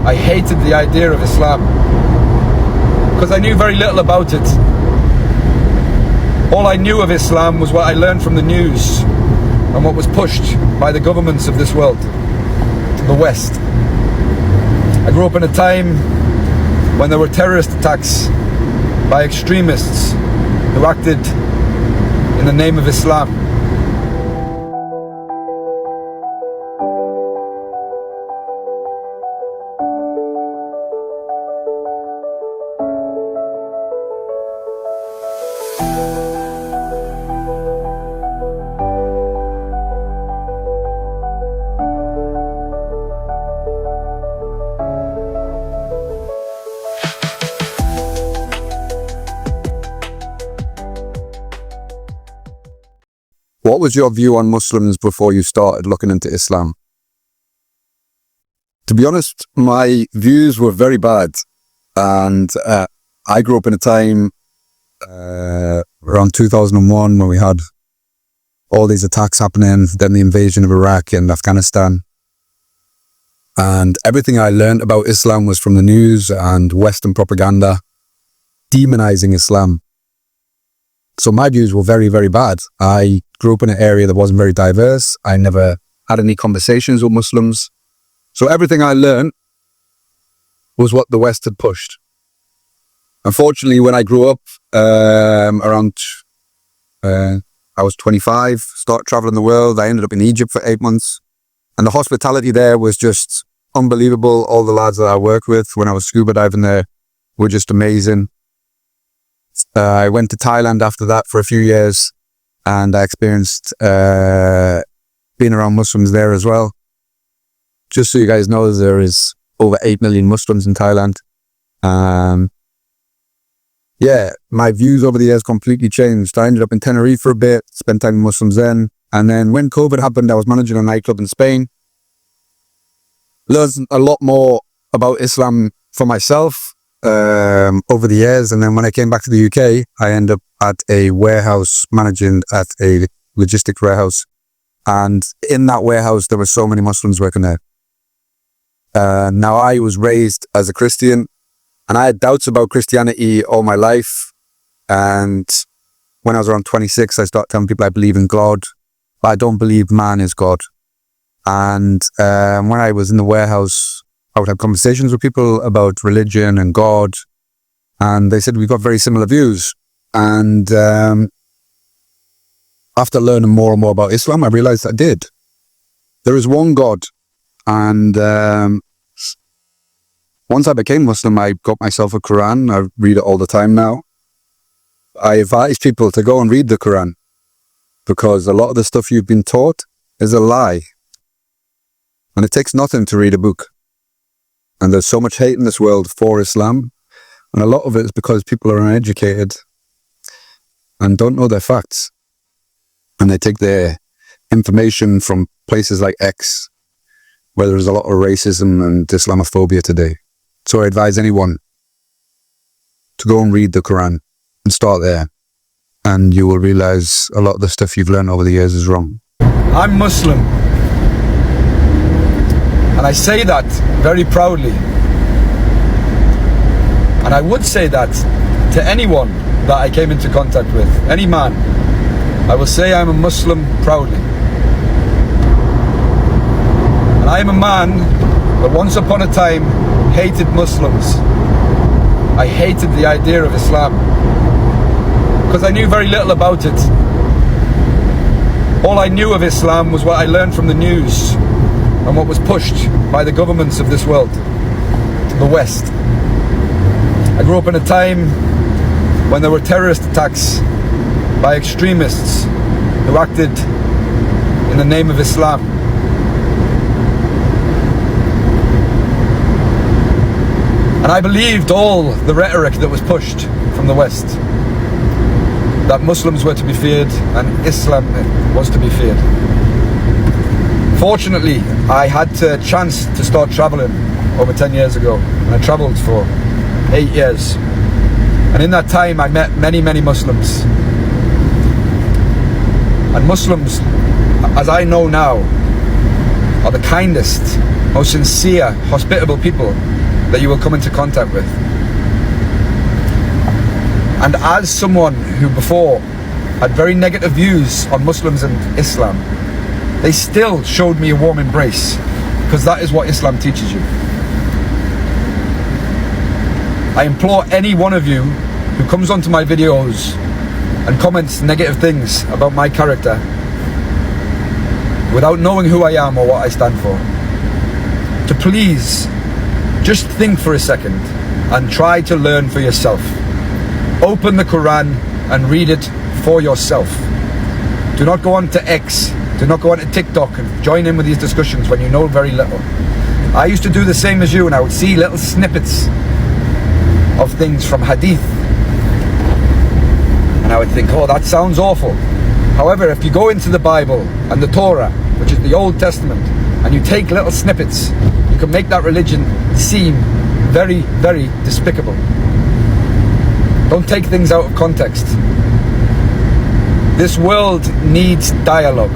I hated the idea of Islam because I knew very little about it. All I knew of Islam was what I learned from the news and what was pushed by the governments of this world, the West. I grew up in a time when there were terrorist attacks by extremists who acted in the name of Islam. What was your view on Muslims before you started looking into Islam? To be honest, my views were very bad. And I grew up in a time around 2001 when we had all these attacks happening, then the invasion of Iraq and Afghanistan. And everything I learned about Islam was from the news and Western propaganda, demonizing Islam. So my views were very, very bad. I grew up in an area that wasn't very diverse. I never had any conversations with Muslims. So everything I learned was what the West had pushed. Unfortunately, when I grew up, I was 25, started traveling the world. I ended up in Egypt for 8 months. And the hospitality there was just unbelievable. All the lads that I worked with when I was scuba diving there were just amazing. I went to Thailand after that for a few years, and I experienced being around Muslims there as well. Just so you guys know, there is over 8 million Muslims in Thailand. Yeah, my views over the years completely changed. I ended up in Tenerife for a bit, spent time with Muslims then. And then when COVID happened, I was managing a nightclub in Spain. Learned a lot more about Islam for myself over the years. And then when I came back to the UK, I ended up at a warehouse, managing at a logistics warehouse. And in that warehouse, there were so many Muslims working there. Now, I was raised as a Christian, and I had doubts about Christianity all my life. And when I was around 26, I started telling people I believe in God, but I don't believe man is God. And when I was in the warehouse, I would have conversations with people about religion and God, and they said we've got very similar views. And after learning more and more about Islam, I realized I did. There is one God. And once I became Muslim, I got myself a Quran. I read it all the time now. I advise people to go and read the Quran, because a lot of the stuff you've been taught is a lie. And it takes nothing to read a book. And there's so much hate in this world for Islam. And a lot of it is because people are uneducated and don't know their facts. And they take their information from places like X, where there's a lot of racism and Islamophobia today. So I advise anyone to go and read the Quran and start there. And you will realize a lot of the stuff you've learned over the years is wrong. I'm Muslim. And I say that very proudly. And I would say that to anyone that I came into contact with, any man. I will say I'm a Muslim proudly. And I am a man that once upon a time hated Muslims. I hated the idea of Islam because I knew very little about it. All I knew of Islam was what I learned from the news and what was pushed by the governments of this world, the West. I grew up in a time when there were terrorist attacks by extremists who acted in the name of Islam. And I believed all the rhetoric that was pushed from the West, that Muslims were to be feared and Islam was to be feared. Fortunately, I had a chance to start traveling over 10 years ago, and I traveled for 8 years. And in that time, I met many, many Muslims. And Muslims, as I know now, are the kindest, most sincere, hospitable people that you will come into contact with. And as someone who before had very negative views on Muslims and Islam, they still showed me a warm embrace, because that is what Islam teaches you. I implore any one of you who comes onto my videos and comments negative things about my character without knowing who I am or what I stand for, to please just think for a second and try to learn for yourself. Open the Quran and read it for yourself. Do not go on to X, do not go on to TikTok and join in with these discussions when you know very little. I used to do the same as you, and I would see little snippets of things from Hadith, and I would think, oh, that sounds awful. However, if you go into the Bible and the Torah, which is the Old Testament, and you take little snippets, you can make that religion seem very, very despicable. Don't take things out of context. This world needs dialogue.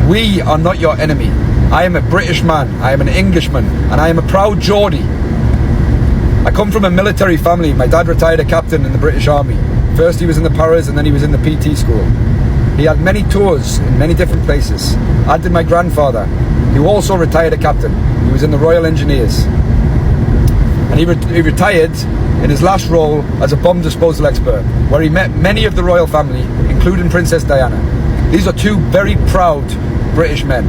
We are not your enemy. I am a British man, I am an Englishman, and I am a proud Geordie. I come from a military family. My dad retired a captain in the British Army. First he was in the Paras, and then he was in the PT school. He had many tours in many different places. As did my grandfather, who also retired a captain. He was in the Royal Engineers. And he retired in his last role as a bomb disposal expert, where he met many of the royal family, including Princess Diana. These are two very proud British men,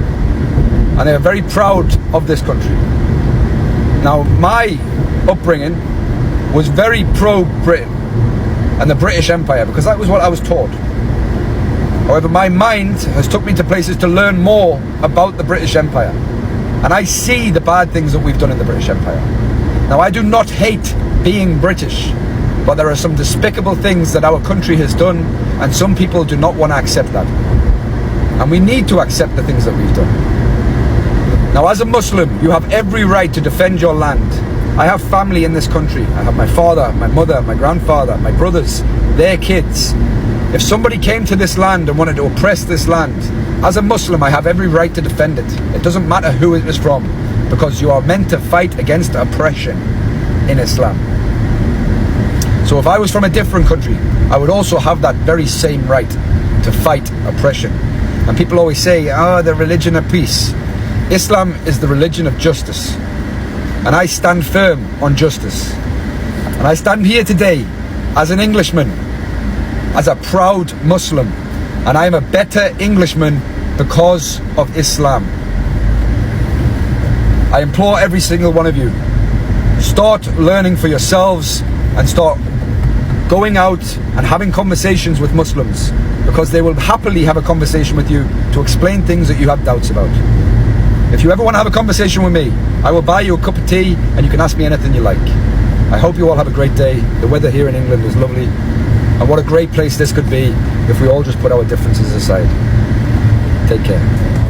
and they are very proud of this country. Now, my upbringing was very pro-Britain and the British Empire, because that was what I was taught. However, my mind has took me to places to learn more about the British Empire, and I see the bad things that we've done in the British Empire. Now, I do not hate being British, but there are some despicable things that our country has done, and some people do not want to accept that. And we need to accept the things that we've done. Now, as a Muslim, you have every right to defend your land. I have family in this country. I have my father, my mother, my grandfather, my brothers, their kids. If somebody came to this land and wanted to oppress this land, as a Muslim, I have every right to defend it. It doesn't matter who it is from, because you are meant to fight against oppression in Islam. So if I was from a different country, I would also have that very same right to fight oppression. And people always say, oh, the religion of peace. Islam is the religion of justice. And I stand firm on justice. And I stand here today as an Englishman, as a proud Muslim. And I am a better Englishman because of Islam. I implore every single one of you, start learning for yourselves and start going out and having conversations with Muslims, because they will happily have a conversation with you to explain things that you have doubts about. If you ever want to have a conversation with me, I will buy you a cup of tea and you can ask me anything you like. I hope you all have a great day. The weather here in England is lovely, and what a great place this could be if we all just put our differences aside. Take care.